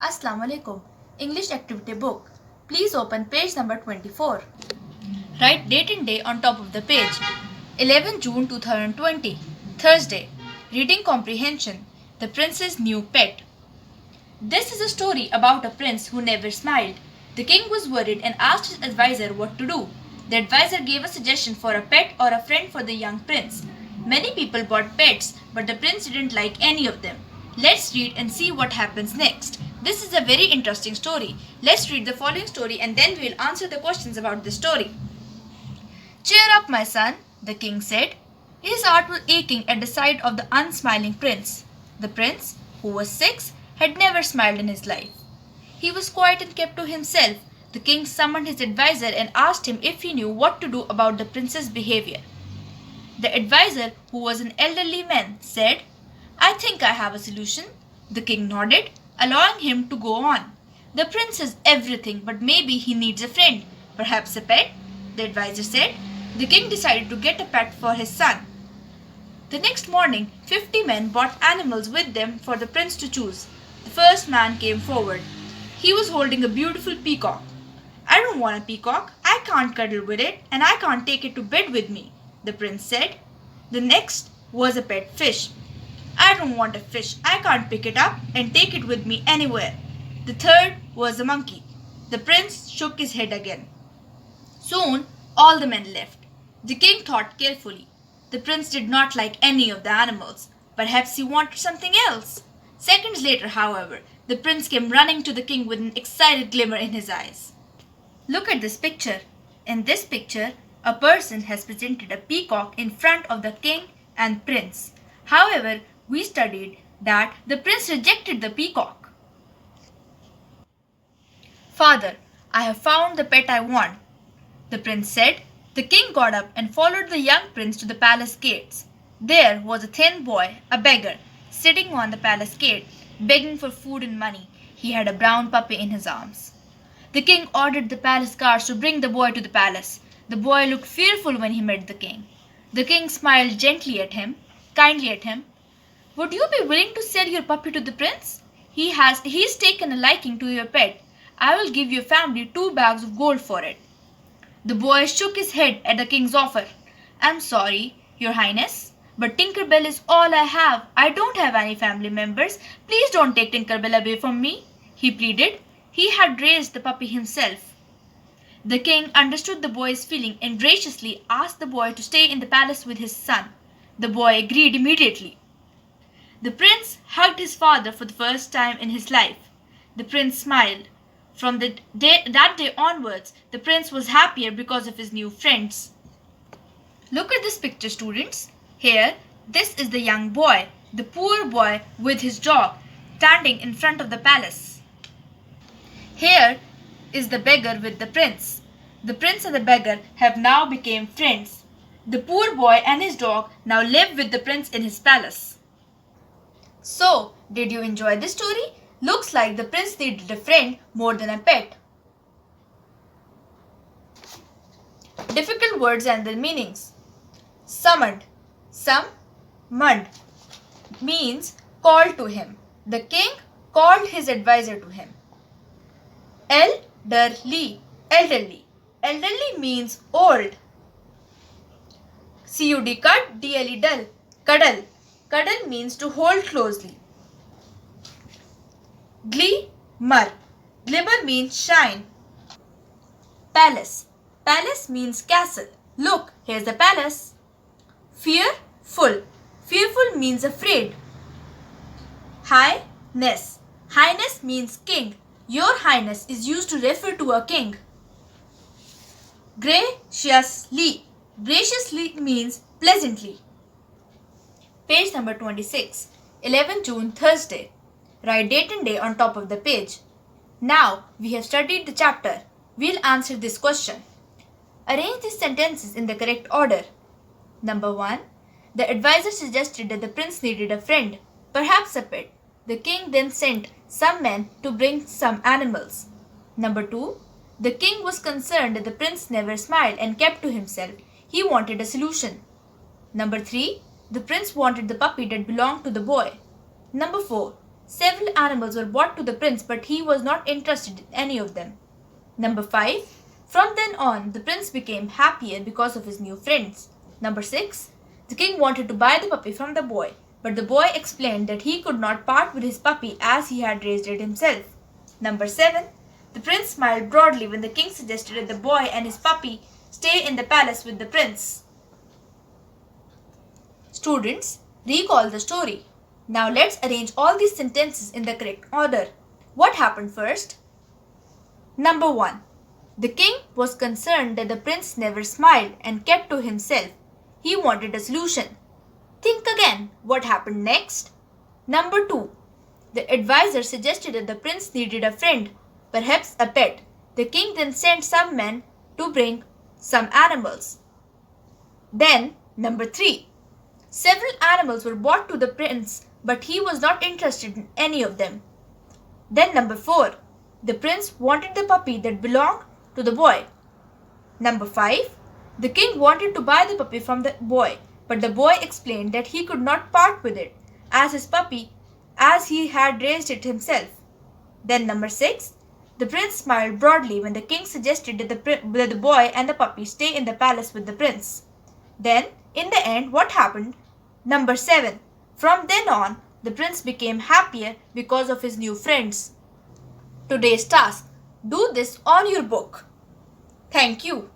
Assalamu alaikum. English activity book. Please open page number 24. Write date and day on top of the page. 11 June 2020. Thursday. Reading comprehension. The prince's new pet. This is a story about a prince who never smiled. The king was worried and asked his advisor what to do. The advisor gave a suggestion for a pet or a friend for the young prince. Many people bought pets, but the prince didn't like any of them. Let's read and see what happens next. This is a very interesting story. Let's read the following story and then we'll answer the questions about the story. Cheer up, my son, the king said. His heart was aching at the sight of the unsmiling prince. The prince, who was 6, had never smiled in his life. He was quiet and kept to himself. The king summoned his advisor and asked him if he knew what to do about the prince's behavior. The advisor, who was an elderly man, said, I think I have a solution. The king nodded, allowing him to go on. The prince has everything, but maybe he needs a friend, perhaps a pet, the advisor said. The king decided to get a pet for his son. The next morning, 50 men brought animals with them for the prince to choose. The first man came forward. He was holding a beautiful peacock. I don't want a peacock. I can't cuddle with it, and I can't take it to bed with me, the prince said. The next was a pet fish. I don't want a fish. I can't pick it up and take it with me anywhere. The third was a monkey. The prince shook his head again. Soon, all the men left. The king thought carefully. The prince did not like any of the animals. Perhaps he wanted something else. Seconds later, however, the prince came running to the king with an excited glimmer in his eyes. Look at this picture. In this picture, a person has presented a peacock in front of the king and prince. However, we studied that the prince rejected the peacock. Father, I have found the pet I want, the prince said. The king got up and followed the young prince to the palace gates. There was a thin boy, a beggar, sitting on the palace gate, begging for food and money. He had a brown puppy in his arms. The king ordered the palace guards to bring the boy to the palace. The boy looked fearful when he met the king. The king smiled gently at him, kindly at him. Would you be willing to sell your puppy to the prince? He's taken a liking to your pet. I will give your family 2 bags of gold for it. The boy shook his head at the king's offer. I'm sorry, your highness, but Tinkerbell is all I have. I don't have any family members. Please don't take Tinkerbell away from me, he pleaded. He had raised the puppy himself. The king understood the boy's feeling and graciously asked the boy to stay in the palace with his son. The boy agreed immediately. The prince hugged his father for the first time in his life. The prince smiled. From that day onwards, the prince was happier because of his new friends. Look at this picture, students. Here, this is the young boy, the poor boy with his dog, standing in front of the palace. Here is the beggar with the prince. The prince and the beggar have now become friends. The poor boy and his dog now live with the prince in his palace. So, did you enjoy this story? Looks like the prince needed a friend more than a pet. Difficult words and their meanings. Summoned. Summoned means called to him. The king called his advisor to him. Elderly. Elderly. Elderly means old. Cud, DLE, dull. Cuddle. Cuddle means to hold closely. Glimmer. Glimmer means shine. Palace. Palace means castle. Look, here's the palace. Fearful. Fearful means afraid. Highness. Highness means king. Your highness is used to refer to a king. Graciously. Graciously means pleasantly. Page number 26. 11 June, Thursday. Write date and day on top of the page. Now we have studied the chapter. We'll answer this question. Arrange these sentences in the correct order. Number 1. The advisor suggested that the prince needed a friend, perhaps a pet. The king then sent some men to bring some animals. Number 2. The king was concerned that the prince never smiled and kept to himself. He wanted a solution. Number 3. The prince wanted the puppy that belonged to the boy. Number 4. Several animals were brought to the prince, but he was not interested in any of them. Number 5. From then on, the prince became happier because of his new friends. Number 6. The king wanted to buy the puppy from the boy, but the boy explained that he could not part with his puppy as he had raised it himself. Number 7. The prince smiled broadly when the king suggested that the boy and his puppy stay in the palace with the prince. Students, recall the story. Now let's arrange all these sentences in the correct order. What happened first? Number 1. The king was concerned that the prince never smiled and kept to himself. He wanted a solution. Think again. What happened next? Number 2. The advisor suggested that the prince needed a friend, perhaps a pet. The king then sent some men to bring some animals. Then, number 3. Several animals were brought to the prince, but he was not interested in any of them. Then, number 4. The prince wanted the puppy that belonged to the boy. Number 5. The king wanted to buy the puppy from the boy, but the boy explained that he could not part with it as his puppy as he had raised it himself. Then number 6. The prince smiled broadly when the king suggested that the boy and the puppy stay in the palace with the prince. Then, in the end, what happened? Number 7. From then on, the prince became happier because of his new friends. Today's task. Do this on your book. Thank you.